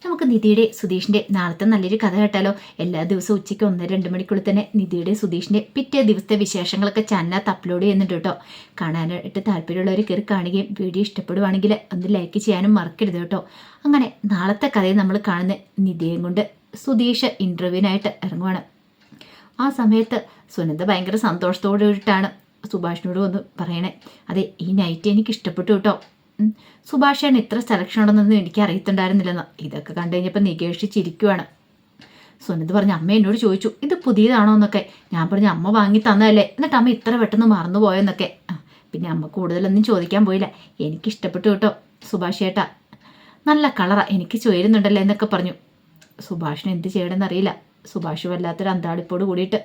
നമുക്ക് നിധിയുടെ സുധീഷിൻ്റെ നാളത്തെ നല്ലൊരു കഥ കേട്ടാലോ? എല്ലാ ദിവസവും ഉച്ചയ്ക്ക് 1-2 മണിക്കുള്ളിൽ തന്നെ നിധിയുടെ സുധീഷിൻ്റെ പിറ്റേ ദിവസത്തെ വിശേഷങ്ങളൊക്കെ ചാനലിനകത്ത് അപ്ലോഡ് ചെയ്യുന്നുണ്ട് കേട്ടോ. കാണാനായിട്ട് താല്പര്യമുള്ളവർ കയറി കാണുകയും വീഡിയോ ഇഷ്ടപ്പെടുവാണെങ്കിൽ ഒന്ന് ലൈക്ക് ചെയ്യാനും മറക്കരുത് കേട്ടോ. അങ്ങനെ നാളത്തെ കഥയിൽ നമ്മൾ കാണുന്ന നിധിയെയും കൊണ്ട് സുധീഷ് ഇൻ്റർവ്യൂവിനായിട്ട് ഇറങ്ങുവാണ്. ആ സമയത്ത് സുനന്ദ ഭയങ്കര സന്തോഷത്തോടെ കൂടിയിട്ടാണ് സുഭാഷിനോട് വന്ന് പറയണേ, അതെ ഈ നൈറ്റ് എനിക്ക് ഇഷ്ടപ്പെട്ടു കേട്ടോ. സുഭാഷേന് ഇത്ര സെലക്ഷൻ ഉണ്ടെന്നൊന്നും എനിക്ക് അറിയത്തുണ്ടായിരുന്നില്ലെന്ന്. ഇതൊക്കെ കണ്ടു കഴിഞ്ഞപ്പോൾ നികേഷ് ചിരിക്കുവാണ്. സുനന്ദ പറഞ്ഞു, അമ്മ എന്നോട് ചോദിച്ചു ഇത് പുതിയതാണോ എന്നൊക്കെ. ഞാൻ പറഞ്ഞു അമ്മ വാങ്ങി തന്നതല്ലേ, എന്നിട്ട് അമ്മ ഇത്ര പെട്ടെന്ന് മറന്നുപോയെന്നൊക്കെ. പിന്നെ അമ്മ കൂടുതലൊന്നും ചോദിക്കാൻ പോയില്ല. എനിക്കിഷ്ടപ്പെട്ടു കേട്ടോ സുഭാഷ് ഏട്ടാ, നല്ല കളറാ, എനിക്ക് ചേരുന്നുണ്ടല്ലോ എന്നൊക്കെ പറഞ്ഞു. സുഭാഷിന് എന്ത് ചെയ്യണമെന്ന് അറിയില്ല. സുഭാഷ് വല്ലാത്തൊരു അന്താളിപ്പോട് കൂടിയിട്ട്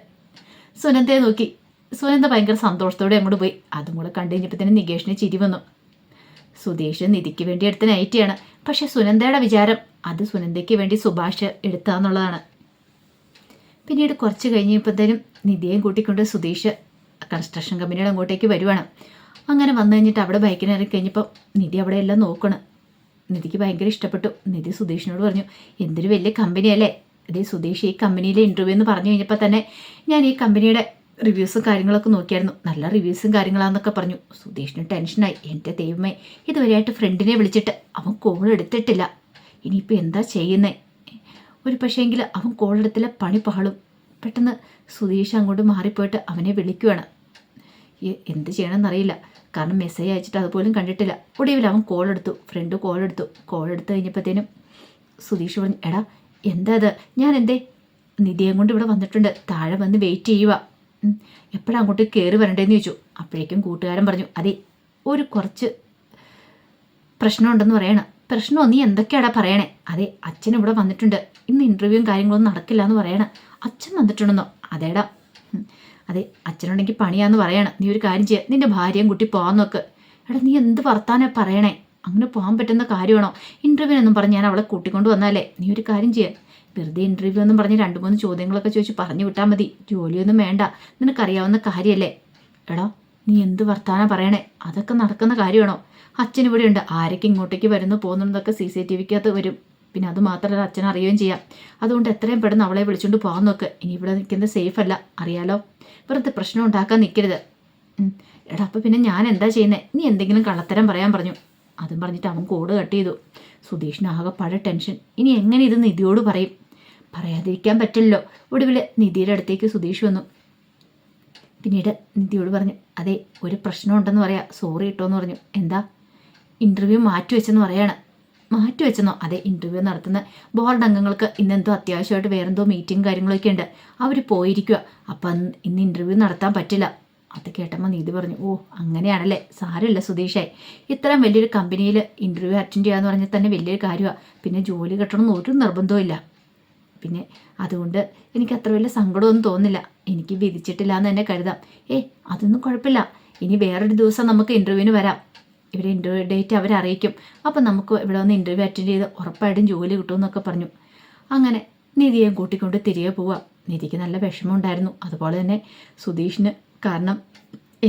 സുനന്ദയെ നോക്കി. സുനന്ദ ഭയങ്കര സന്തോഷത്തോടെ അങ്ങോട്ട് പോയി. അതും കൂടെ കണ്ടു കഴിഞ്ഞപ്പോൾ തന്നെ നികേഷിന് ചിരി വന്നു. സുധീഷ് നിധിക്ക് വേണ്ടി എടുത്ത നൈറ്റിയാണ്. പക്ഷെ സുനന്ദയുടെ വിചാരം അത് സുനന്ദയ്ക്ക് വേണ്ടി സുഭാഷ് എടുത്താന്നുള്ളതാണ്. പിന്നീട് കുറച്ച് കഴിഞ്ഞപ്പോഴത്തേനും നിധിയെയും കൂട്ടിക്കൊണ്ട് സുധീഷ് കൺസ്ട്രക്ഷൻ കമ്പനിയുടെ അങ്ങോട്ടേക്ക് വരുവാണ്. അങ്ങനെ വന്നു കഴിഞ്ഞിട്ട് അവിടെ ബൈക്കിന് ഇറങ്ങി കഴിഞ്ഞപ്പോൾ നിധി അവിടെ എല്ലാം നോക്കണം. നിധിക്ക് ഭയങ്കര ഇഷ്ടപ്പെട്ടു. നിധി സുധീഷിനോട് പറഞ്ഞു, എന്തൊരു വലിയ കമ്പനിയല്ലേ. അതേ സുധീഷ്, ഈ കമ്പനിയിലെ ഇൻ്റർവ്യൂ എന്ന് പറഞ്ഞു കഴിഞ്ഞപ്പോൾ തന്നെ ഞാൻ ഈ കമ്പനിയുടെ റിവ്യൂസും കാര്യങ്ങളൊക്കെ നോക്കിയായിരുന്നു. നല്ല റിവ്യൂസും കാര്യങ്ങളാണെന്നൊക്കെ പറഞ്ഞു. സുധീഷിന് ടെൻഷനായി. എൻ്റെ ദൈവമേ, ഇതുവരെയായിട്ട് ഫ്രണ്ടിനെ വിളിച്ചിട്ട് അവൻ കോൾ എടുത്തിട്ടില്ല. ഇനിയിപ്പോൾ എന്താ ചെയ്യുന്നേ? ഒരു പക്ഷേങ്കിൽ അവൻ കോൾ എടുത്തില്ല, പണി പാളും. പെട്ടെന്ന് സുധീഷ് അങ്ങോട്ട് മാറിപ്പോയിട്ട് അവനെ വിളിക്കുവാണ്. എന്ത് ചെയ്യണമെന്നറിയില്ല. കാരണം മെസ്സേജ് അയച്ചിട്ട് അതുപോലും കണ്ടിട്ടില്ല. ഒടുവിൽ അവൻ കോൾ എടുത്തു. ഫ്രണ്ട് കോൾ എടുത്തു കഴിഞ്ഞപ്പോഴത്തേനും സുധീഷ് പറഞ്ഞു, എടാ എന്താ അത്? ഞാൻ എന്തേ നിധിയെ കൊണ്ട് ഇവിടെ വന്നിട്ടുണ്ട്, താഴെ വന്ന് വെയിറ്റ് ചെയ്യുക, എപ്പോഴാണ് അങ്ങോട്ട് കയറി വരണ്ടേന്ന് ചോദിച്ചു. അപ്പോഴേക്കും കൂട്ടുകാരൻ പറഞ്ഞു, അതെ ഒരു കുറച്ച് പ്രശ്നമുണ്ടെന്ന് പറയണം. പ്രശ്നമോ? നീ എന്തൊക്കെയാടാ പറയണേ? അതെ അച്ഛൻ ഇവിടെ വന്നിട്ടുണ്ട്, ഇന്ന് ഇൻ്റർവ്യൂവും കാര്യങ്ങളൊന്നും നടക്കില്ല എന്ന് പറയണം. അച്ഛൻ വന്നിട്ടുണ്ടെന്നോ? അതേടാ, അതെ അച്ഛനുണ്ടെങ്കിൽ പണിയാന്ന് പറയണം. നീ ഒരു കാര്യം ചെയ്യുക, നിന്റെ ഭാര്യയും കുട്ടി പോകാൻ നോക്ക്. എടാ നീ എന്ത് വർത്താനാ പറയണേ? അങ്ങനെ പോകാൻ പറ്റുന്ന കാര്യമാണോ? ഇൻ്റർവ്യൂവിനൊന്നും പറഞ്ഞ് ഞാൻ അവളെ കൂട്ടിക്കൊണ്ട് വന്നാലേ. നീ ഒരു കാര്യം ചെയ്യുക, വെറുതെ ഇൻ്റർവ്യൂ എന്നും പറഞ്ഞ് 2-3 ചോദ്യങ്ങളൊക്കെ ചോദിച്ച് പറഞ്ഞു വിട്ടാൽ മതി. ജോലിയൊന്നും വേണ്ട, നിനക്കറിയാവുന്ന കാര്യമല്ലേ. എടാ നീ എന്ത് വർത്താനം പറയണേ? അതൊക്കെ നടക്കുന്ന കാര്യമാണോ? അച്ഛൻ ഇവിടെ ഉണ്ട്, ആരൊക്കെ ഇങ്ങോട്ടേക്ക് വരുന്നു പോകുന്നതൊക്കെ CCTVക്കകത്ത് വരും. പിന്നെ അത് മാത്രമല്ല അച്ഛൻ അറിയുകയും ചെയ്യാം. അതുകൊണ്ട് എത്രയും പെട്ടെന്ന് അവളെ വിളിച്ചുകൊണ്ട് പോകാൻ നോക്ക്. ഇനി ഇവിടെ നിൽക്കുന്നത് സേഫ് അല്ല, അറിയാലോ. വെറുതെ പ്രശ്നം ഉണ്ടാക്കാൻ നിൽക്കരുത്. എടാ അപ്പോൾ പിന്നെ ഞാൻ എന്താ ചെയ്യുന്നത്? നീ എന്തെങ്കിലും കള്ളത്തരം പറയാൻ പറഞ്ഞു. അതും പറഞ്ഞിട്ട് അവൻ കോഡ് കട്ട് ചെയ്തു. സുധീഷിന് ആകെപ്പാടെ ടെൻഷൻ. ഇനി എങ്ങനെ ഇത് നിധിയോട് പറയും? പറയാതിരിക്കാൻ പറ്റില്ലല്ലോ. ഒടുവിൽ നിധിയുടെ അടുത്തേക്ക് സുധീഷ് വന്നു. പിന്നീട് നിധിയോട് പറഞ്ഞു, അതെ ഒരു പ്രശ്നമുണ്ടെന്ന് പറയാം, സോറി കേട്ടോ എന്ന് പറഞ്ഞു. എന്താ? ഇൻ്റർവ്യൂ മാറ്റിവെച്ചെന്ന് പറയാണ്. മാറ്റിവെച്ചെന്നോ? അതെ ഇൻ്റർവ്യൂ നടത്തുന്ന ബോർഡ് അംഗങ്ങൾക്ക് ഇന്നെന്തോ അത്യാവശ്യമായിട്ട് വേറെന്തോ മീറ്റിംഗ് കാര്യങ്ങളൊക്കെ ഉണ്ട്, അവർ പോയിരിക്കുക. അപ്പം ഇന്ന് ഇൻ്റർവ്യൂ നടത്താൻ പറ്റില്ല. അത് കേട്ടപ്പോൾ നീതി പറഞ്ഞു, ഓ അങ്ങനെയാണല്ലേ, സാരമില്ല സുധീഷായി. ഇത്രയും വലിയൊരു കമ്പനിയിൽ ഇൻ്റർവ്യൂ അറ്റൻഡ് ചെയ്യാന്ന് പറഞ്ഞാൽ തന്നെ വലിയൊരു കാര്യമാണ്. പിന്നെ ജോലി കിട്ടണമെന്ന് ഒരു നിർബന്ധവും ഇല്ല. പിന്നെ അതുകൊണ്ട് എനിക്ക് അത്ര വലിയ സങ്കടമൊന്നും തോന്നില്ല. എനിക്ക് വിധിച്ചിട്ടില്ല എന്ന് തന്നെ കരുതാം. അതൊന്നും കുഴപ്പമില്ല. ഇനി വേറൊരു ദിവസം നമുക്ക് ഇൻ്റർവ്യൂവിന് വരാം. ഇവരെ ഇൻ്റർവ്യൂ ഡേറ്റ് അവരറിയിക്കും. അപ്പം നമുക്ക് ഇവിടെ വന്ന് ഇൻ്റർവ്യൂ അറ്റൻഡ് ചെയ്ത് ഉറപ്പായിട്ടും ജോലി കിട്ടുമെന്നൊക്കെ പറഞ്ഞു. അങ്ങനെ നിധിയെ കൂട്ടിക്കൊണ്ട് തിരികെ പോവാം. നിധിക്ക് നല്ല വിഷമമുണ്ടായിരുന്നു. അതുപോലെ തന്നെ സുധീഷിന്. കാരണം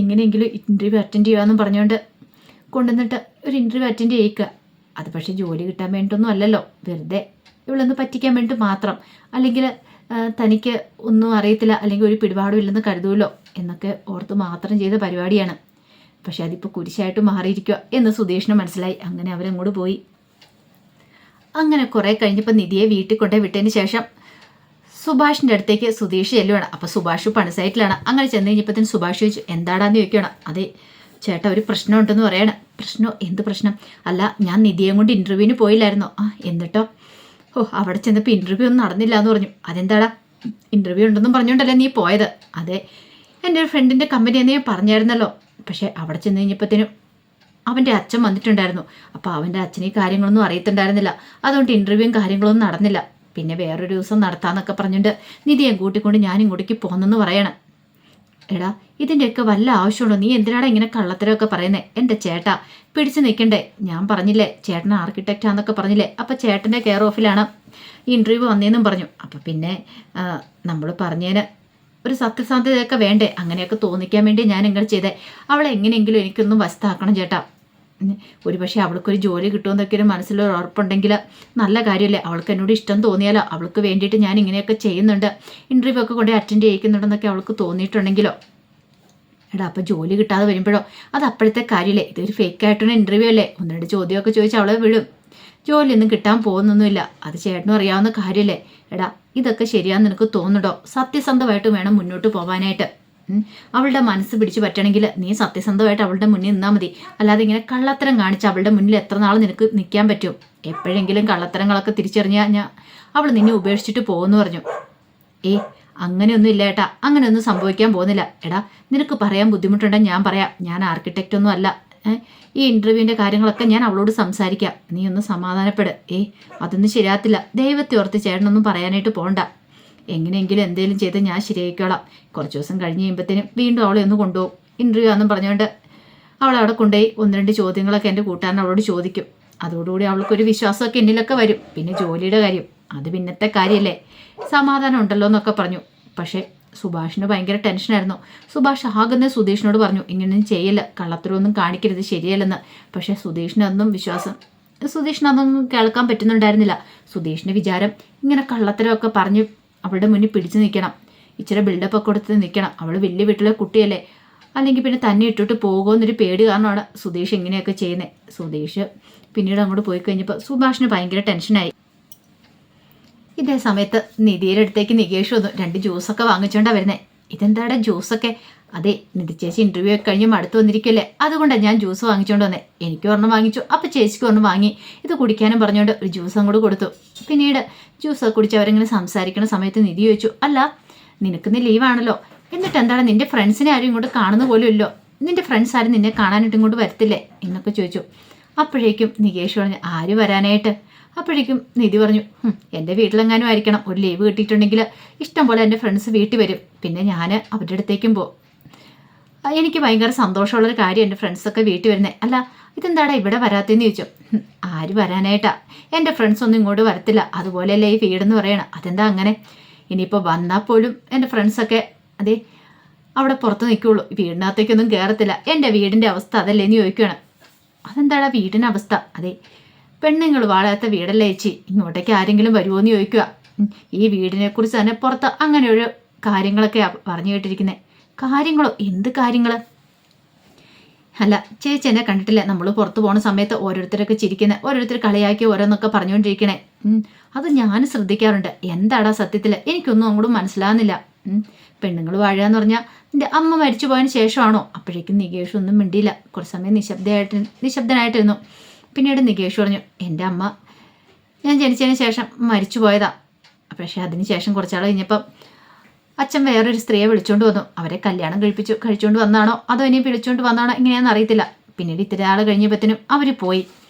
എങ്ങനെയെങ്കിലും ഇൻ്റർവ്യൂ അറ്റൻഡ് ചെയ്യാമെന്നും പറഞ്ഞുകൊണ്ട് കൊണ്ടുവന്നിട്ട് ഒരു ഇൻ്റർവ്യൂ അറ്റൻഡ് ചെയ്യിക്കുക. അത് പക്ഷേ ജോലി കിട്ടാൻ വേണ്ടിയിട്ടൊന്നും അല്ലല്ലോ, വെറുതെ ഇവളൊന്ന് പറ്റിക്കാൻ വേണ്ടിയിട്ട് മാത്രം. അല്ലെങ്കിൽ തനിക്ക് ഒന്നും അറിയത്തില്ല, അല്ലെങ്കിൽ ഒരു പിടിപാടും ഇല്ലെന്ന് കരുതുമല്ലോ എന്നൊക്കെ ഓർത്ത് മാത്രം ചെയ്ത പരിപാടിയാണ്. പക്ഷെ അതിപ്പോൾ കുരിശായിട്ട് മാറിയിരിക്കുക എന്ന് സുധീഷിന് മനസ്സിലായി. അങ്ങനെ അവരങ്ങോട്ട് പോയി. അങ്ങനെ കുറേ കഴിഞ്ഞപ്പോൾ നിധിയെ വീട്ടിൽ കൊണ്ടേ വിട്ടതിന് ശേഷം സുഭാഷിൻ്റെ അടുത്തേക്ക് സുധീഷ് ചെല്ലുവാണ്. അപ്പോൾ സുഭാഷ് പണിസൈറ്റിലാണ്. അങ്ങനെ ചെന്ന് കഴിഞ്ഞപ്പോഴത്തേന് സുഭാഷ് ചോദിച്ചു, എന്താടാന്ന് ചോദിക്കണം. അതെ ചേട്ടാ ഒരു പ്രശ്നമുണ്ടെന്ന് പറയണം. പ്രശ്നമോ? എന്ത് പ്രശ്നം? അല്ല ഞാൻ നിധിയെ കൊണ്ട് ഇൻ്റർവ്യൂവിന് പോയില്ലായിരുന്നോ? എന്നിട്ടോ? അവിടെ ചെന്നപ്പോൾ ഇൻ്റർവ്യൂ ഒന്നും നടന്നില്ല എന്ന് പറഞ്ഞു. അതെന്താടാ? ഇൻ്റർവ്യൂ ഉണ്ടെന്നും പറഞ്ഞുകൊണ്ടല്ലേ നീ പോയത്? അതെ എൻ്റെ ഒരു ഫ്രണ്ടിൻ്റെ കമ്പനിയെന്ന് ഞാൻ പറഞ്ഞായിരുന്നല്ലോ. പക്ഷേ അവിടെ ചെന്ന് കഴിഞ്ഞപ്പോഴത്തേനും അവൻ്റെ അച്ഛൻ വന്നിട്ടുണ്ടായിരുന്നു. അപ്പോൾ അവൻ്റെ അച്ഛന് ഈ കാര്യങ്ങളൊന്നും അറിയത്തുണ്ടായിരുന്നില്ല. അതുകൊണ്ട് ഇൻ്റർവ്യൂവും കാര്യങ്ങളൊന്നും നടന്നില്ല. പിന്നെ വേറൊരു ദിവസം നടത്താമെന്നൊക്കെ പറഞ്ഞിട്ട് നിധിയെ കൂട്ടിക്കൊണ്ട് ഞാൻ ഇങ്ങോട്ടേക്ക് പോകുന്നെന്ന് പറയണം. എടാ ഇതിൻ്റെയൊക്കെ വല്ല ആവശ്യമുണ്ടോ? നീ എന്തിനാടാ ഇങ്ങനെ കള്ളത്തരമൊക്കെ പറയുന്നത്? എൻ്റെ ചേട്ടാ പിടിച്ചു നിൽക്കണ്ടേ? ഞാൻ പറഞ്ഞില്ലേ ചേട്ടൻ ആർക്കിടെക്റ്റാന്നൊക്കെ പറഞ്ഞില്ലേ? അപ്പോൾ ചേട്ടൻ്റെ കെയർ ഓഫിലാണ് ഈ ഇൻ്റർവ്യൂ വന്നതെന്നും പറഞ്ഞു. അപ്പോൾ പിന്നെ നമ്മൾ പറഞ്ഞതിന് ഒരു സത്യസന്ധതയൊക്കെ വേണ്ടേ? അങ്ങനെയൊക്കെ തോന്നിക്കാൻ വേണ്ടി ഞാൻ ഇങ്ങനെ ചെയ്തേ. അവളെ എങ്ങനെയെങ്കിലും എനിക്കൊന്നും വശത്താക്കണം ചേട്ടാ. ഒരുപക്ഷെ അവൾക്കൊരു ജോലി കിട്ടുമെന്നൊക്കെ ഒരു മനസ്സിലൊരു ഉറപ്പുണ്ടെങ്കിൽ നല്ല കാര്യമല്ലേ, അവൾക്ക് എന്നോട് ഇഷ്ടം തോന്നിയാലോ, അവൾക്ക് വേണ്ടിയിട്ട് ഞാൻ ഇങ്ങനെയൊക്കെ ചെയ്യുന്നുണ്ട്, ഇൻ്റർവ്യൂ ഒക്കെ കൊണ്ട് അറ്റൻഡ് ചെയ്യിക്കുന്നുണ്ടെന്നൊക്കെ അവൾക്ക് തോന്നിയിട്ടുണ്ടെങ്കിലോ. എടാ അപ്പോൾ ജോലി കിട്ടാതെ വരുമ്പോഴോ, അത് അപ്പോഴത്തെ കാര്യമില്ലേ, ഇതൊരു ഫേക്കായിട്ടുള്ള ഇൻ്റർവ്യൂ അല്ലേ, ഒന്ന് രണ്ട് ചോദ്യമൊക്കെ ചോദിച്ച് അവളെ വിടും, ജോലിയൊന്നും കിട്ടാൻ പോകുന്നൊന്നുമില്ല, അത് ചേട്ടനും അറിയാവുന്ന കാര്യമല്ലേ. എടാ ഇതൊക്കെ ശരിയാന്ന് നിനക്ക് തോന്നുന്നുണ്ടോ, സത്യസന്ധമായിട്ട് വേണം മുന്നോട്ട് പോകാനായിട്ട്. അവളുടെ മനസ്സ് പിടിച്ചു പറ്റണമെങ്കിൽ നീ സത്യസന്ധമായിട്ട് അവളുടെ മുന്നിൽ നിന്നാൽ മതി, അല്ലാതെ ഇങ്ങനെ കള്ളത്തരം കാണിച്ച് അവളുടെ മുന്നിൽ എത്ര നാൾ നിനക്ക് നിൽക്കാൻ പറ്റും. എപ്പോഴെങ്കിലും കള്ളത്തരങ്ങളൊക്കെ തിരിച്ചറിഞ്ഞാൽ അവൾ നിന്നെ ഉപേക്ഷിച്ചിട്ട് പോകുമെന്ന് പറഞ്ഞു. അങ്ങനെയൊന്നും ഇല്ല ഏട്ടാ, അങ്ങനെയൊന്നും സംഭവിക്കാൻ പോകുന്നില്ല. എടാ നിനക്ക് പറയാൻ ബുദ്ധിമുട്ടുണ്ടെങ്കിൽ ഞാൻ പറയാം, ഞാൻ ആർക്കിടെക്റ്റ് ഒന്നും അല്ല, ഈ ഇൻ്റർവ്യൂവിൻ്റെ കാര്യങ്ങളൊക്കെ ഞാൻ അവളോട് സംസാരിക്കാം, നീ ഒന്ന് സമാധാനപ്പെട്. അതൊന്നും ശരിയാകത്തില്ല, ദൈവത്തെ ഓർത്ത് ചേട്ടനൊന്നും പറയാനായിട്ട് പോകണ്ട, എങ്ങനെയെങ്കിലും എന്തെങ്കിലും ചെയ്ത് ഞാൻ ശരിയായിക്കോളാം. കുറച്ച് ദിവസം കഴിഞ്ഞ് കഴിയുമ്പോഴത്തേനും വീണ്ടും അവളെ ഒന്ന് കൊണ്ടുപോകും, ഇൻ്റർവ്യൂ ആണെന്നും പറഞ്ഞുകൊണ്ട് അവളവിടെ കൊണ്ടുപോയി ഒന്ന് രണ്ട് ചോദ്യങ്ങളൊക്കെ എൻ്റെ കൂട്ടുകാരൻ അവളോട് ചോദിക്കും. അതോടുകൂടി അവൾക്കൊരു വിശ്വാസമൊക്കെ എന്നിലൊക്കെ വരും. പിന്നെ ജോലിയുടെ കാര്യം അത് പിന്നത്തെ കാര്യമല്ലേ, സമാധാനം ഉണ്ടല്ലോ എന്നൊക്കെ പറഞ്ഞു. പക്ഷേ സുഭാഷിന് ഭയങ്കര ടെൻഷനായിരുന്നു. സുഭാഷ് ആകുന്ന സുധീഷിനോട് പറഞ്ഞു, ഇങ്ങനെയൊന്നും ചെയ്യില്ല, കള്ളത്തരമൊന്നും കാണിക്കരുത്, ശരിയല്ലെന്ന്. പക്ഷേ സുധീഷിനതൊന്നും കേൾക്കാൻ പറ്റുന്നുണ്ടായിരുന്നില്ല. സുധീഷിൻ്റെ വിചാരം ഇങ്ങനെ കള്ളത്തരമൊക്കെ പറഞ്ഞ് അവളുടെ മുന്നിൽ പിടിച്ചു നിൽക്കണം, ഇച്ചിരി ബിൽഡപ്പൊക്കെ കൊടുത്ത് നിൽക്കണം, അവൾ വലിയ വീട്ടിലെ കുട്ടിയല്ലേ, അല്ലെങ്കിൽ പിന്നെ തന്നെ ഇട്ടിട്ട് പോകുമെന്നൊരു പേടി കാരണമാണ് സുധീഷ് ഇങ്ങനെയൊക്കെ ചെയ്യുന്നത്. സുധീഷ് പിന്നീട് അങ്ങോട്ട് പോയി കഴിഞ്ഞപ്പോൾ സുഭാഷിന് ഭയങ്കര ടെൻഷനായി. ഇതേ സമയത്ത് നിധിയുടെ അടുത്തേക്ക് നികേഷ് വന്നു, 2 ജ്യൂസൊക്കെ വാങ്ങിച്ചോണ്ടാ വരുന്നത്. ഇതെന്താടെ ജ്യൂസൊക്കെ? അതെ, നിധി ചേച്ചി ഇൻ്റർവ്യൂ ഒക്കെ കഴിഞ്ഞ് മടുത്ത് വന്നിരിക്കല്ലേ, അതുകൊണ്ടാണ് ഞാൻ ജ്യൂസ് വാങ്ങിച്ചോണ്ട് വന്നേ. എനിക്ക് ഒരെണ്ണം വാങ്ങിച്ചു, അപ്പോൾ ചേച്ചിക്ക് ഒരെണ്ണം വാങ്ങി, ഇത് കുടിക്കാനും പറഞ്ഞുകൊണ്ട് ഒരു ജ്യൂസ് അങ്ങോട്ട് കൊടുത്തു. പിന്നീട് ജ്യൂസൊക്കെ കുടിച്ച് അവരിങ്ങനെ സംസാരിക്കുന്ന സമയത്ത് നിധി ചോദിച്ചു, അല്ല നിനക്കിന്ന് ലീവാണല്ലോ, എന്നിട്ട് എന്താണ് നിൻ്റെ ഫ്രണ്ട്സിനെ ആരും ഇങ്ങോട്ട് കാണുന്ന പോലും ഇല്ലോ, നിൻ്റെ ഫ്രണ്ട്സ് ആരും നിന്നെ കാണാനായിട്ട് ഇങ്ങോട്ട് വരത്തില്ലേ എന്നൊക്കെ ചോദിച്ചു. അപ്പോഴേക്കും നികേഷ് പറഞ്ഞു, ആര് വരാനായിട്ട്? അപ്പോഴേക്കും നിധി പറഞ്ഞു, എൻ്റെ വീട്ടിലെങ്ങാനും ആയിരിക്കണം, ഒരു ലീവ് കിട്ടിയിട്ടുണ്ടെങ്കിൽ ഇഷ്ടം പോലെ എൻ്റെ ഫ്രണ്ട്സ് വീട്ടിൽ വരും, പിന്നെ ഞാൻ അവരുടെ അടുത്തേക്കും പോകും. എനിക്ക് ഭയങ്കര സന്തോഷമുള്ളൊരു കാര്യം എൻ്റെ ഫ്രണ്ട്സൊക്കെ വീട്ടിൽ വരുന്നത്. അല്ല ഇതെന്താടാ ഇവിടെ വരാത്തതെന്ന് ചോദിച്ചു. ആര് വരാനായിട്ടാ, എൻ്റെ ഫ്രണ്ട്സ് ഒന്നും ഇങ്ങോട്ട് വരത്തില്ല, അതുപോലെയല്ലേ ഈ വീടെന്ന് പറയണം, അതെന്താ അങ്ങനെ? ഇനിയിപ്പോൾ വന്നാൽ പോലും എൻ്റെ ഫ്രണ്ട്സൊക്കെ അതെ അവിടെ പുറത്ത് നിൽക്കുകയുള്ളൂ, വീടിനകത്തേക്കൊന്നും കയറത്തില്ല, എൻ്റെ വീടിൻ്റെ അവസ്ഥ അതല്ലേ എന്ന് ചോദിക്കുകയാണ്. അതെന്താടാ വീടിൻ്റെ അവസ്ഥ? അതെ പെണ്ണുങ്ങൾ വാഴാത്ത വീടല്ലേ ചേച്ചി, ഇങ്ങോട്ടേക്ക് ആരെങ്കിലും വരുമോ എന്ന് ചോദിക്കുക. ഈ വീടിനെക്കുറിച്ച് തന്നെ പുറത്ത് അങ്ങനെയൊരു കാര്യങ്ങളൊക്കെ പറഞ്ഞു കേട്ടിരിക്കുന്നത്. കാര്യങ്ങളോ? എന്ത് കാര്യങ്ങൾ? അല്ല ചേച്ചി എന്നെ കണ്ടിട്ടില്ല, നമ്മൾ പുറത്ത് പോകുന്ന സമയത്ത് ഓരോരുത്തരൊക്കെ ചിരിക്കുന്നത്, ഓരോരുത്തർ കളിയാക്കി ഓരോന്നൊക്കെ പറഞ്ഞുകൊണ്ടിരിക്കണേ, അത് ഞാൻ ശ്രദ്ധിക്കാറുണ്ട്. എന്താടാ സത്യത്തിൽ എനിക്കൊന്നും അങ്ങോട്ടും മനസ്സിലാകുന്നില്ല. പെണ്ണുങ്ങൾ വാഴുക എന്ന് പറഞ്ഞാൽ എൻ്റെ അമ്മ മരിച്ചു പോയതിന് ശേഷമാണോ? അപ്പോഴേക്കും നികേഷ് ഒന്നും മിണ്ടിയില്ല, കുറച്ച് സമയം നിശബ്ദനായിട്ടിരുന്നു. പിന്നീട് നികേഷ് പറഞ്ഞു, എൻ്റെ അമ്മ ഞാൻ ജനിച്ചതിന് ശേഷം മരിച്ചു പോയതാ, പക്ഷേ അതിന് ശേഷം കുറച്ചാൾ കഴിഞ്ഞപ്പം അച്ഛൻ വേറൊരു സ്ത്രീയെ വിളിച്ചുകൊണ്ട് വന്നു, അവരെ കല്യാണം കഴിച്ചുകൊണ്ട് വന്നാണോ അതോ ഇനി വിളിച്ചുകൊണ്ട് വന്നാണോ ഇങ്ങനെയാണെന്ന് അറിയത്തില്ല. പിന്നീട് ഇത്തിരി ആൾ കഴിഞ്ഞപ്പോഴത്തേനും അവർ പോയി.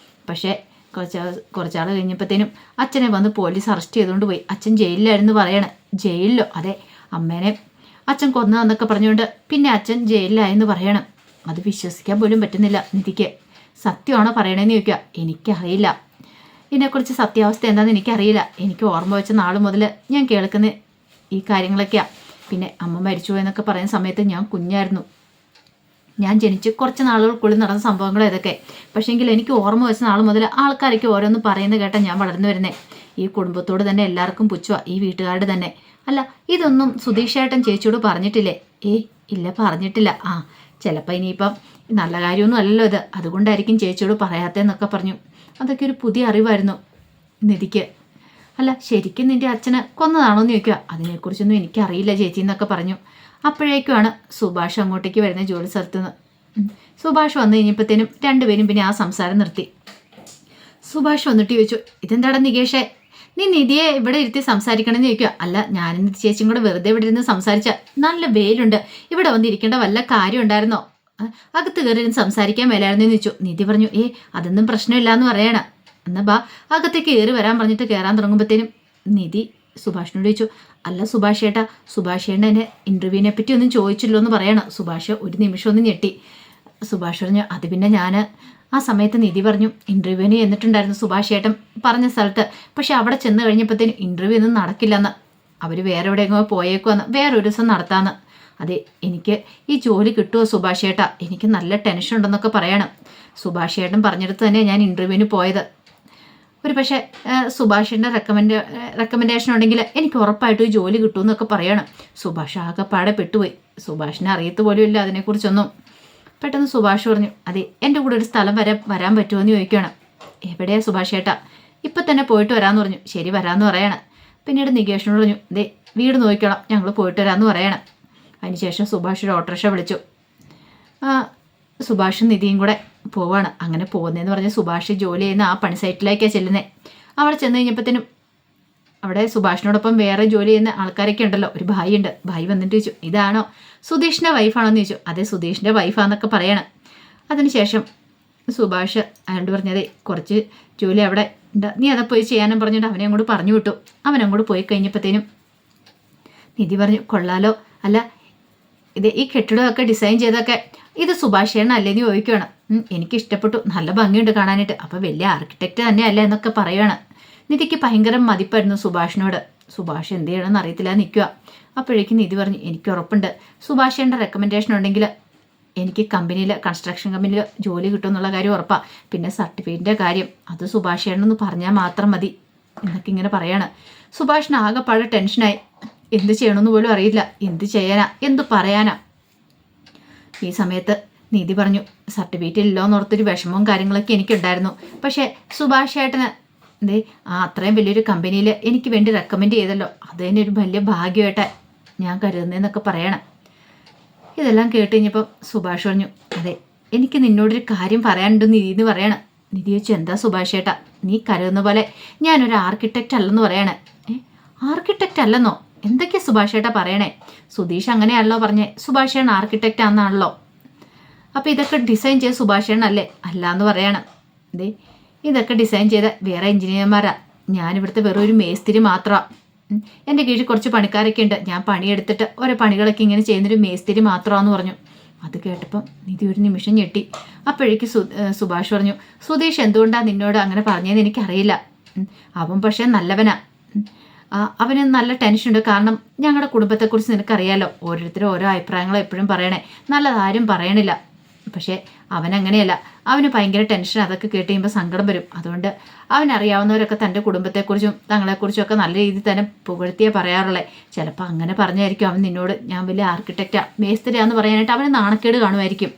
പക്ഷേ കുറച്ചാൾ കഴിഞ്ഞപ്പോഴത്തേനും അച്ഛനെ വന്ന് പോലീസ് അറസ്റ്റ് ചെയ്തുകൊണ്ട് പോയി. അച്ഛൻ ജയിലിലായിരുന്നു പറയണേ. ജയിലിലോ? അതെ, അമ്മേനെ അച്ഛൻ കൊന്നതെന്നൊക്കെ പറഞ്ഞുകൊണ്ട് പിന്നെ അച്ഛൻ ജയിലിലായെന്ന് പറയണം. അത് വിശ്വസിക്കാൻ പോലും പറ്റുന്നില്ല നിധിക്ക്. സത്യമാണോ പറയണേന്ന് ചോദിക്കുക. എനിക്കറിയില്ല, ഇതിനെക്കുറിച്ച് സത്യാവസ്ഥ എന്താണെന്ന് എനിക്കറിയില്ല. എനിക്ക് ഓർമ്മ വെച്ച നാൾ മുതൽ ഞാൻ കേൾക്കുന്ന ഈ കാര്യങ്ങളൊക്കെയാണ്. പിന്നെ അമ്മ മരിച്ചു പോയെന്നൊക്കെ പറയുന്ന സമയത്ത് ഞാൻ കുഞ്ഞായിരുന്നു, ഞാൻ ജനിച്ച് കുറച്ച് നാളുകൾക്കുള്ളിൽ നടന്ന സംഭവങ്ങൾ ഇതൊക്കെ. പക്ഷേങ്കിൽ എനിക്ക് ഓർമ്മ വെച്ച നാൾ മുതൽ ആൾക്കാരൊക്കെ ഓരോന്ന് പറയുന്നത് കേട്ടാൽ ഞാൻ വളർന്നു വരുന്നേ. ഈ കുടുംബത്തോട് തന്നെ എല്ലാവർക്കും പുച്ഛമാണ്, ഈ വീട്ടുകാരുടെ തന്നെ. അല്ല ഇതൊന്നും സുധീഷേട്ടൻ ചേച്ചിയോട് പറഞ്ഞിട്ടില്ലേ? ഇല്ല പറഞ്ഞിട്ടില്ല. ചിലപ്പോൾ ഇനിയിപ്പം നല്ല കാര്യമൊന്നും അല്ലല്ലോ ഇത്, അതുകൊണ്ടായിരിക്കും ചേച്ചിയോട് പറയാത്തതെന്നൊക്കെ പറഞ്ഞു. അതൊക്കെ ഒരു പുതിയ അറിവായിരുന്നു നിധിക്ക്. അല്ല ശരിക്കും നിൻ്റെ അച്ഛനെ കൊന്നതാണോ എന്ന് ചോദിക്കുക. അതിനെക്കുറിച്ചൊന്നും എനിക്കറിയില്ല ചേച്ചി എന്നൊക്കെ പറഞ്ഞു. അപ്പോഴേക്കുമാണ് സുഭാഷ് അങ്ങോട്ടേക്ക് വരുന്നത് ജോലി സ്ഥലത്തുനിന്ന്. സുഭാഷ് വന്നു കഴിഞ്ഞപ്പോഴത്തേനും രണ്ടുപേരും പിന്നെ ആ സംസാരം നിർത്തി. സുഭാഷ് വന്നിട്ട് ചോദിച്ചു, ഇതെന്താടാ നികേഷേ, നീ നിധിയെ ഇവിടെ ഇരുത്തി സംസാരിക്കണമെന്ന് ചോദിക്കുക. അല്ല ഞാനും നിധി ചേച്ചിയും കൂടെ വെറുതെ ഇവിടെ ഇരുന്ന് സംസാരിച്ച, നല്ല വെയിലുണ്ട്, ഇവിടെ വന്നിരിക്കേണ്ട വല്ല കാര്യം ഉണ്ടായിരുന്നോ? അകത്ത് കയറി സംസാരിക്കാൻ മേലായിരുന്നു എന്ന് ചോദിച്ചു. നിധി പറഞ്ഞു, അതൊന്നും പ്രശ്നമില്ല എന്ന് പറയണം. എന്നാ ബാ അകത്തേക്ക് കയറി വരാൻ പറഞ്ഞിട്ട് കയറാൻ തുടങ്ങുമ്പോഴത്തേനും നിധി സുഭാഷിനോട് ചോദിച്ചു, അല്ല സുഭാഷ് ഏട്ടാ, സുഭാഷ് ഏട്ടൻ എന്നെ ഇൻ്റർവ്യൂവിനെ പറ്റി ഒന്നും ചോദിച്ചില്ലോ എന്ന് പറയണം. സുഭാഷ് ഒരു നിമിഷം ഒന്ന് ഞെട്ടി. സുഭാഷ് പറഞ്ഞു, അത് പിന്നെ ഞാൻ ആ സമയത്ത് നിധി പറഞ്ഞു ഇൻ്റർവ്യൂവിന് ചെന്നിട്ടുണ്ടായിരുന്നു സുഭാഷ് ഏട്ടൻ പറഞ്ഞ സ്ഥലത്ത്, പക്ഷെ അവിടെ ചെന്ന് കഴിഞ്ഞപ്പോഴത്തേനും ഇൻ്റർവ്യൂ ഒന്നും നടക്കില്ലെന്ന്, അവർ വേറെ എവിടെയെങ്കിലും പോയേക്കുമെന്ന്, വേറൊരു ദിവസം നടത്താമെന്ന്. അതെ എനിക്ക് ഈ ജോലി കിട്ടുമോ സുഭാഷ് ഏട്ടാ, എനിക്ക് നല്ല ടെൻഷൻ ഉണ്ടെന്നൊക്കെ പറയണം. സുഭാഷ് ചേട്ടൻ പറഞ്ഞെടുത്ത് തന്നെ ഞാൻ ഇൻ്റർവ്യൂവിന് പോയത്. ഒരു പക്ഷേ സുഭാഷിൻ്റെ റെക്കമെൻഡേഷൻ ഉണ്ടെങ്കിൽ എനിക്ക് ഉറപ്പായിട്ടും ഈ ജോലി കിട്ടുമെന്നൊക്കെ പറയണം. സുഭാഷ് ആകെപ്പാടെ പെട്ടുപോയി. സുഭാഷിനെ അറിയത്ത് പോലും ഇല്ല അതിനെക്കുറിച്ചൊന്നും. പെട്ടെന്ന് സുഭാഷ് പറഞ്ഞു, അതെ എൻ്റെ കൂടെ ഒരു സ്ഥലം വരാൻ പറ്റുമോ എന്ന് ചോദിക്കുകയാണ്. എവിടെയാ സുഭാഷ് ചേട്ടാ? ഇപ്പം തന്നെ പോയിട്ട് വരാമെന്ന് പറഞ്ഞു. ശരി വരാമെന്ന് പറയണം. പിന്നീട് നികേഷിനോട് പറഞ്ഞു, ദേ വീട് നോക്കിക്കണം, ഞങ്ങൾ പോയിട്ട് വരാമെന്ന് പറയണം. അതിനുശേഷം സുഭാഷ് ഒരു ഓട്ടോറിക്ഷ വിളിച്ചു. സുഭാഷും നിധിയും കൂടെ പോവാണ്. അങ്ങനെ പോകുന്നതെന്ന് പറഞ്ഞ് സുഭാഷ് ജോലി ചെയ്യുന്ന ആ പണി സൈറ്റിലേക്കാണ് ചെല്ലുന്നത്. അവിടെ ചെന്ന് കഴിഞ്ഞപ്പോഴത്തേനും അവിടെ സുഭാഷിനോടൊപ്പം വേറെ ജോലി ചെയ്യുന്ന ആൾക്കാരൊക്കെ ഉണ്ടല്ലോ. ഒരു ഭായി ഉണ്ട്. ഭായി വന്നിട്ട് ചോദിച്ചു, ഇതാണോ സുധീഷിൻ്റെ വൈഫാണോന്ന് ചോദിച്ചു. അതെ സുധീഷിൻ്റെ വൈഫാന്നൊക്കെ പറയണം. അതിനുശേഷം സുഭാഷ് അയാളോട് പറഞ്ഞതേ കുറച്ച് ജോലി അവിടെ ഉണ്ട്, നീ അതെ പോയി ചെയ്യാനും പറഞ്ഞിട്ട് അവനെ അങ്ങോട്ട് പറഞ്ഞു വിട്ടു. അവനങ്ങോട്ട് പോയി കഴിഞ്ഞപ്പോഴത്തേനും നിധി പറഞ്ഞു, കൊള്ളാലോ, അല്ല ഇത് ഈ കെട്ടിടമൊക്കെ ഡിസൈൻ ചെയ്തൊക്കെ ഇത് സുഭാഷ് ചേട്ടൻ അല്ലേന്ന് ചോദിക്കുകയാണ്. എനിക്കിഷ്ടപ്പെട്ടു, നല്ല ഭംഗിയുണ്ട് കാണാനായിട്ട്. അപ്പോൾ വലിയ ആർക്കിടെക്റ്റ് തന്നെയല്ല എന്നൊക്കെ പറയുകയാണ്. നിധിക്ക് ഭയങ്കര മതിപ്പായിരുന്നു സുഭാഷിനോട്. സുഭാഷ് എന്ത് ചെയ്യണമെന്ന് അറിയത്തില്ല നിൽക്കുക. അപ്പോഴേക്കും നിധി പറഞ്ഞു, എനിക്ക് ഉറപ്പുണ്ട് സുഭാഷ് ചേട്ടൻ്റെ റെക്കമെൻഡേഷൻ ഉണ്ടെങ്കിൽ എനിക്ക് കമ്പനിയിൽ കൺസ്ട്രക്ഷൻ കമ്പനിയിൽ ജോലി കിട്ടുമെന്നുള്ള കാര്യം ഉറപ്പാണ്. പിന്നെ സർട്ടിഫിക്കറ്റിൻ്റെ കാര്യം അത് സുഭാഷ് ചേട്ടനെന്ന് പറഞ്ഞാൽ മാത്രം മതി എന്നൊക്കെ ഇങ്ങനെ പറയാണ്. സുഭാഷിന് ആകെപ്പാടെ ടെൻഷനായി. എന്ത് ചെയ്യണമെന്ന് പോലും അറിയില്ല. എന്ത് ചെയ്യാനാ, എന്ത് പറയാനാ. ഈ സമയത്ത് നിധി പറഞ്ഞു, സർട്ടിഫിക്കറ്റ് ഇല്ലോന്ന് ഓർത്തൊരു വിഷമവും കാര്യങ്ങളൊക്കെ എനിക്കുണ്ടായിരുന്നു. പക്ഷേ സുഭാഷ് ചേട്ടന് അത്രയും വലിയൊരു കമ്പനിയിൽ എനിക്ക് വേണ്ടി റെക്കമെൻഡ് ചെയ്തല്ലോ, അത് തന്നെ ഒരു വലിയ ഭാഗ്യമായിട്ട് ഞാൻ കരുതുന്നതെന്നൊക്കെ പറയണം. ഇതെല്ലാം കേട്ട് കഴിഞ്ഞപ്പം സുഭാഷ് പറഞ്ഞു, അതെ എനിക്ക് നിന്നോടൊരു കാര്യം പറയാനുണ്ട് നിധി എന്ന് പറയണം. നിധി ചോദിച്ചു, എന്താ സുഭാഷ് ചേട്ടാ? നീ കരുതുന്ന പോലെ ഞാനൊരു ആർക്കിടെക്റ്റ് അല്ലെന്ന് പറയണേ. ആർക്കിടെക്റ്റ് അല്ലെന്നോ? എന്തൊക്കെയാ സുഭാഷ് ചേട്ടാ പറയണേ? സുധീഷ് അങ്ങനെയാണല്ലോ പറഞ്ഞേ, സുഭാഷ് ചേട്ടൻ ആർക്കിടെക്റ്റ് ആണെന്നാണല്ലോ. അപ്പോൾ ഇതൊക്കെ ഡിസൈൻ ചെയ്ത് സുഭാഷ് ചേട്ടൻ അല്ലേ? അല്ല എന്ന് പറയണം. ഇതൊക്കെ ഡിസൈൻ ചെയ്ത വേറെ എഞ്ചിനീയർമാരാ, ഞാനിവിടുത്തെ വെറും ഒരു മേസ്തിരി മാത്രമാണ്. എൻ്റെ കീഴിൽ കുറച്ച് പണിക്കാരൊക്കെ ഉണ്ട്, ഞാൻ പണിയെടുത്തിട്ട് ഓരോ പണികളൊക്കെ ഇങ്ങനെ ചെയ്യുന്നൊരു മേസ്തിരി മാത്രമാണെന്ന് പറഞ്ഞു. അത് കേട്ടപ്പം നിധി ഒരു നിമിഷം ഞെട്ടി. അപ്പോഴേക്ക് സുഭാഷ് പറഞ്ഞു, സുധീഷ് എന്തുകൊണ്ടാണ് നിന്നോട് അങ്ങനെ പറഞ്ഞതെന്ന് എനിക്കറിയില്ല. അവൻ പക്ഷേ നല്ലവനാ, അവന് നല്ല ടെൻഷനുണ്ട്. കാരണം ഞങ്ങളുടെ കുടുംബത്തെക്കുറിച്ച് നിനക്കറിയാലോ, ഓരോരുത്തരും ഓരോ അഭിപ്രായങ്ങളും എപ്പോഴും പറയണേ, നല്ലതാരും പറയണില്ല. പക്ഷേ അവനങ്ങനെയല്ല, അവന് ഭയങ്കര ടെൻഷൻ. അതൊക്കെ കേട്ട് കഴിയുമ്പോൾ സങ്കടം വരും. അതുകൊണ്ട് അവനറിയാവുന്നവരൊക്കെ തൻ്റെ കുടുംബത്തെക്കുറിച്ചും തങ്ങളെക്കുറിച്ചും ഒക്കെ നല്ല രീതിയിൽ തന്നെ പുകഴ്ത്തിയേ പറയാറുള്ളേ. ചിലപ്പോൾ അങ്ങനെ പറഞ്ഞായിരിക്കും അവൻ നിന്നോട് ഞാൻ വലിയ ആർക്കിടെക്റ്റാ മേസ്തിരിയാന്ന് പറയാനായിട്ട് അവന് നാണക്കേട് കാണുമായിരിക്കും.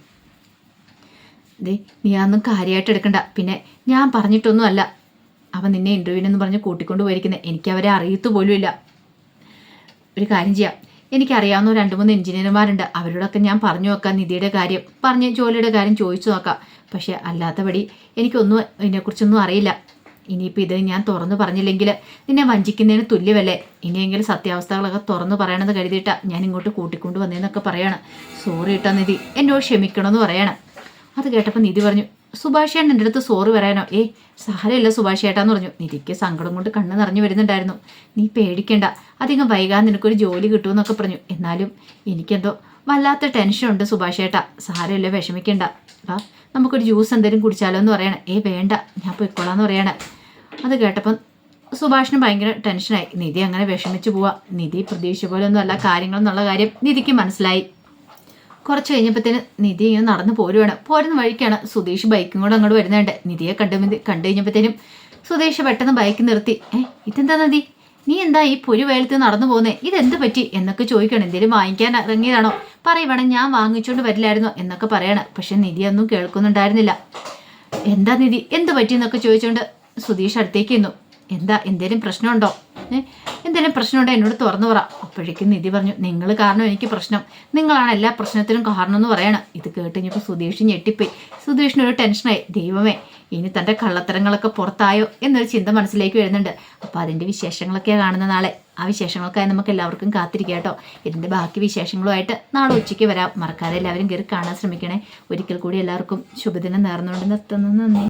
നീ അതൊന്നും കാര്യമായിട്ട് എടുക്കണ്ട. പിന്നെ ഞാൻ പറഞ്ഞിട്ടൊന്നും അല്ല അവൻ നിന്നെ ഇൻ്റർവ്യൂവിനെന്ന് പറഞ്ഞ് കൂട്ടിക്കൊണ്ട് പോയിരിക്കുന്നത്. എനിക്കവരെ അറിയത്തു പോലും ഇല്ല. ഒരു കാര്യം ചെയ്യാം, എനിക്കറിയാവുന്ന 2-3 എഞ്ചിനീയർമാരുണ്ട്, അവരോടൊക്കെ ഞാൻ പറഞ്ഞു നോക്കാം നിധിയുടെ കാര്യം, പറഞ്ഞ് ജോലിയുടെ കാര്യം ചോദിച്ചു നോക്കാം. പക്ഷേ അല്ലാത്തപടി എനിക്കൊന്നും ഇതിനെക്കുറിച്ചൊന്നും അറിയില്ല. ഇനിയിപ്പോൾ ഇത് ഞാൻ തുറന്നു പറഞ്ഞില്ലെങ്കിൽ നിന്നെ വഞ്ചിക്കുന്നതിന് തുല്യമല്ലേ. ഇനിയെങ്കിലും സത്യാവസ്ഥകളൊക്കെ തുറന്നു പറയണമെന്ന് കരുതിയിട്ടാ ഞാൻ ഇങ്ങോട്ട് കൂട്ടിക്കൊണ്ട് വന്നതെന്നൊക്കെ പറയാണ്. സോറി കേട്ടോ നിധി, എന്നോട് ക്ഷമിക്കണമെന്ന് പറയണം. അത് കേട്ടപ്പോൾ നിധി പറഞ്ഞു, സുഭാഷ് ചേട്ടൻ എൻ്റെ അടുത്ത് സോറി പറയാനോ? സാരമില്ല സുഭാഷ് ചേട്ടാന്ന് പറഞ്ഞു. നിധിക്ക് സങ്കടം കൊണ്ട് കണ്ണ് നിറഞ്ഞു വരുന്നുണ്ടായിരുന്നു. നീ പേടിക്കണ്ട, അധികം വൈകാതെ നിനക്കൊരു ജോലി കിട്ടുമെന്നൊക്കെ പറഞ്ഞു. എന്നാലും എനിക്കെന്തോ വല്ലാത്ത ടെൻഷനുണ്ട് സുഭാഷ് ചേട്ടാ. സാരമില്ല, വിഷമിക്കണ്ട, നമുക്കൊരു ജ്യൂസ് എന്തെങ്കിലും കുടിച്ചാലോ എന്ന് പറയണേ. വേണ്ട, ഞാൻ പോയിക്കോളാന്ന് പറയണേ. അത് കേട്ടപ്പം സുഭാഷിന് ഭയങ്കര ടെൻഷനായി. നിധി അങ്ങനെ വിഷമിച്ചു പോവാ. നിധി പ്രതീക്ഷിച്ച പോലെ ഒന്നും അല്ല കാര്യങ്ങളെന്നുള്ള കാര്യം നിധിക്ക് മനസ്സിലായി. കുറച്ച് കഴിഞ്ഞപ്പോഴത്തേന് നിധി ഇങ്ങനെ നടന്നു പോരുന്ന വഴിക്കാണ് സുധീഷ് ബൈക്കും കൂടെ അങ്ങോട്ട് വരുന്നുണ്ട്. നിധിയെ കണ്ടു കഴിഞ്ഞപ്പോഴത്തേനും സുധീഷ് പെട്ടെന്ന് ബൈക്ക് നിർത്തി. ഇതെന്താ നിധി, നീ എന്താ ഈ പുരുവേലത്ത് നടന്നു പോകുന്നേ? ഇതെന്ത് പറ്റി എന്നൊക്കെ ചോദിക്കണം. എന്തെങ്കിലും വാങ്ങിക്കാൻ ഇറങ്ങിയതാണോ? പറയുവാണെ ഞാൻ വാങ്ങിച്ചുകൊണ്ട് വരില്ലായിരുന്നോ എന്നൊക്കെ പറയണം. പക്ഷെ നിധി ഒന്നും കേൾക്കുന്നുണ്ടായിരുന്നില്ല. എന്താ നിധി, എന്ത് പറ്റി എന്നൊക്കെ ചോദിച്ചുകൊണ്ട് സുധീഷ് അടുത്തേക്ക് നിന്നു. എന്തേലും പ്രശ്നമുണ്ടോ? എന്തെങ്കിലും പ്രശ്നമുണ്ടോ എന്നോട് തുറന്നു പറ. അപ്പോഴേക്കും നിധി പറഞ്ഞു, നിങ്ങൾ കാരണം എനിക്ക് പ്രശ്നം, നിങ്ങളാണ് എല്ലാ പ്രശ്നത്തിനും കാരണം എന്ന് പറയണം. ഇത് കേട്ട് കഴിഞ്ഞപ്പോൾ സുധീഷ് ഞെട്ടിപ്പോയി. സുധീഷിനൊരു ടെൻഷനായി. ദൈവമേ, ഇനി തൻ്റെ കള്ളത്തരങ്ങളൊക്കെ പുറത്തായോ എന്നൊരു ചിന്ത മനസ്സിലേക്ക് വരുന്നുണ്ട്. അപ്പോൾ അതിൻ്റെ വിശേഷങ്ങളൊക്കെയാണ് കാണുന്ന നാളെ. ആ വിശേഷങ്ങൾക്കായി നമുക്ക് എല്ലാവർക്കും കാത്തിരിക്കാം കേട്ടോ. ഇതിൻ്റെ ബാക്കി വിശേഷങ്ങളുമായിട്ട് നാളെ ഉച്ചയ്ക്ക് വരാം. മറക്കാതെ എല്ലാവരും കയറി കാണാൻ ശ്രമിക്കണേ. ഒരിക്കൽ കൂടി എല്ലാവർക്കും ശുഭദിനം നേർന്നുകൊണ്ട് നിർത്തുന്നു. നന്ദി.